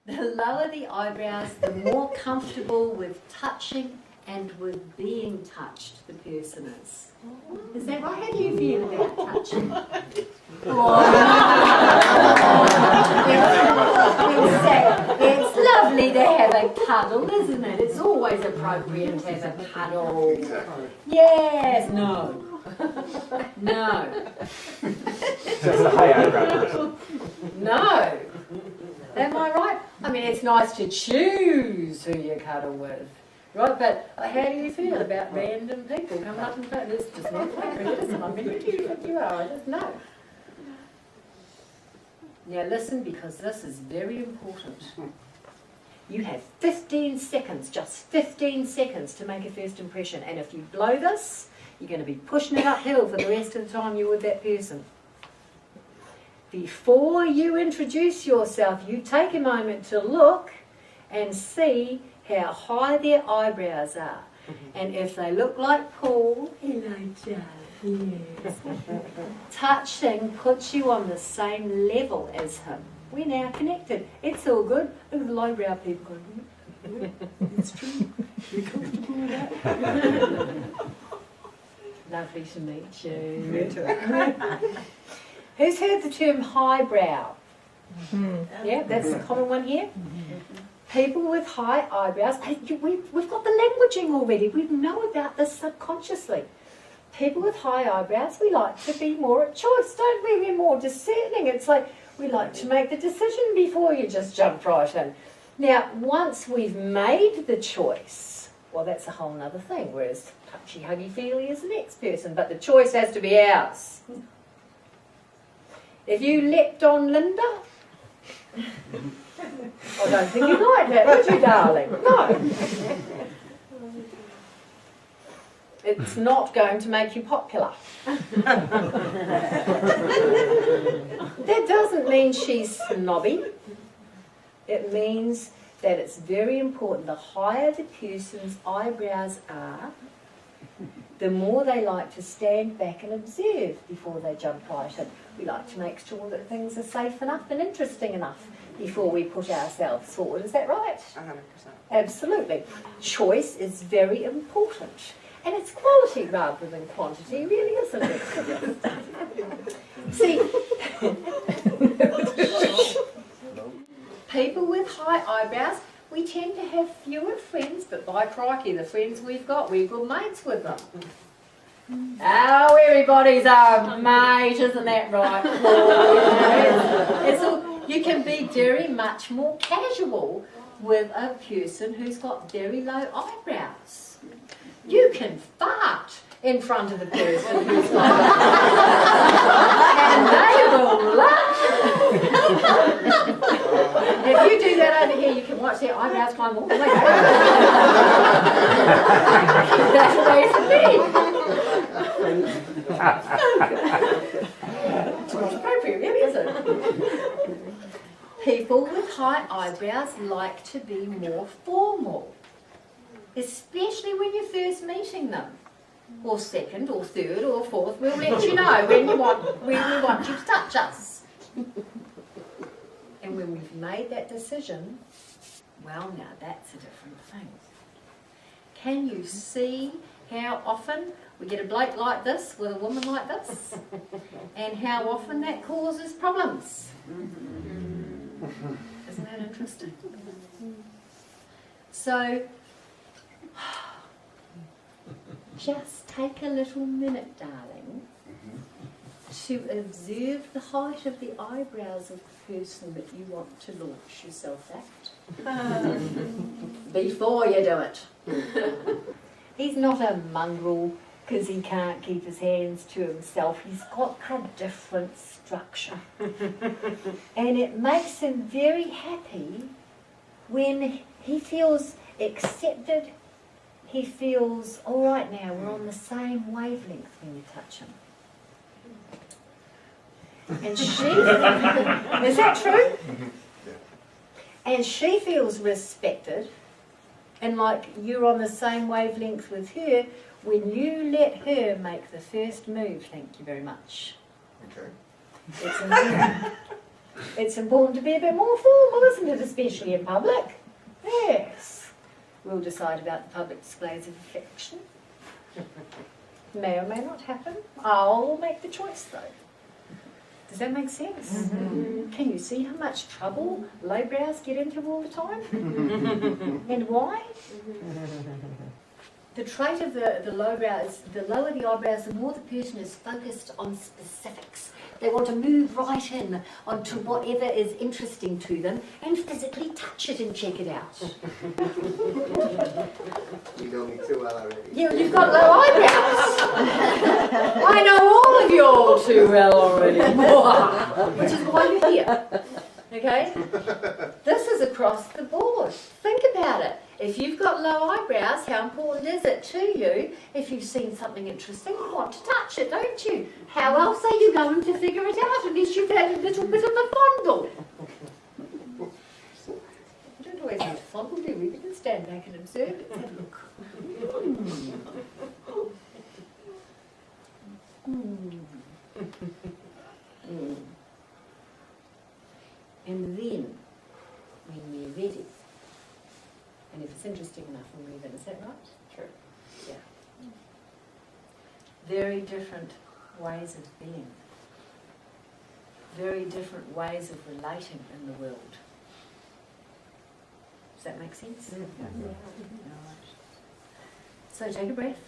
The lower the eyebrows, the more comfortable with touching and with being touched the person is. Is that right? How do you feel about touching? It's lovely to have a cuddle, isn't it? It's always appropriate to have a cuddle. Exactly. Yes, no. No. That's the high eyebrow person. No. Am I right? I mean, it's nice to choose who you cuddle with, right? But how do you feel about random people coming up and saying, "This just not appropriate, isn't it? I'm going to do what you are." I just know. Now listen, because this is very important. You have 15 seconds, just 15 seconds to make a first impression. And if you blow this, you're going to be pushing it uphill for the rest of the time you're with that person. Before you introduce yourself, you take a moment to look and see how high their eyebrows are. And if they look like Paul, hello, darling. Yes. Touching puts you on the same level as him. We're now connected. It's all good. Look at the lowbrow people going, it's true. You're comfortable with that? Lovely to meet you. Who's heard the term highbrow? Yeah, that's a common one here. People with high eyebrows, we've got the languaging already. We know about this subconsciously. People with high eyebrows, we like to be more at choice, don't we? We're more discerning. It's like we like to make the decision before you just jump right in. Now, once we've made the choice, well, that's a whole other thing, whereas touchy, huggy, feely is the next person, but the choice has to be ours. If you leapt on Linda, I don't think you'd like that, would you, darling? No. It's not going to make you popular. That doesn't mean she's snobby. It means that it's very important. The higher the person's eyebrows are, the more they like to stand back and observe before they jump right in. We like to make sure that things are safe enough and interesting enough before we put ourselves forward. Is that right? 100%. Absolutely. Choice is very important. And it's quality rather than quantity, really, isn't it? See, people with high eyebrows, we tend to have fewer friends, but by crikey, the friends we've got, we're good mates with them. Oh, everybody's our mate, isn't that right? You can be very much more casual with a person who's got very low eyebrows. You can fart in front of the person who's got and they will laugh. If you do that over here, you can watch their eyebrows climb all the way back. That's the way it should be. It's not appropriate, really, is it? People with high eyebrows like to be more formal, especially when you're first meeting them, or second, or third, or fourth. We'll let you know when we want you to touch us. And when we've made that decision, well, now that's a different thing. Can you see how often we get a bloke like this with a woman like this, and how often that causes problems? Isn't that interesting? So, just take a little minute, darling, to observe the height of the eyebrows of the person that you want to launch yourself at before you do it. He's not a mongrel because he can't keep his hands to himself. He's got a different structure. And it makes him very happy when he feels accepted. He feels, all right now, we're on the same wavelength when you touch him. And she, is that true? And she feels respected, and like you're on the same wavelength with her when you let her make the first move. Thank you very much. Okay. It's important. It's important to be a bit more formal, isn't it, especially in public? Yes. We'll decide about the public displays of affection. May or may not happen. I'll make the choice though. Does that make sense? Mm-hmm. Can you see how much trouble lowbrows get into all the time? And why? The trait of the lowbrow is the lower the eyebrows, the more the person is focused on specifics. They want to move right in onto whatever is interesting to them and physically touch it and check it out. You know me too well already. You've got low eyebrows. I know all of you all too well already. Which is why you're here. Okay? This is across the board. Think about it. If you've got low eyebrows, how important is it to you if you've seen something interesting, you want to touch it, don't you? How else are you going to figure it out unless you've had a little bit of a fondle? You don't always have to fondle, do we? We can stand back and observe it. Have a look. And then, when we're ready, and if it's interesting enough, we'll move in. Is that right? True. Yeah. Very different ways of being. Very different ways of relating in the world. Does that make sense? Mm-hmm. Right. So take a breath.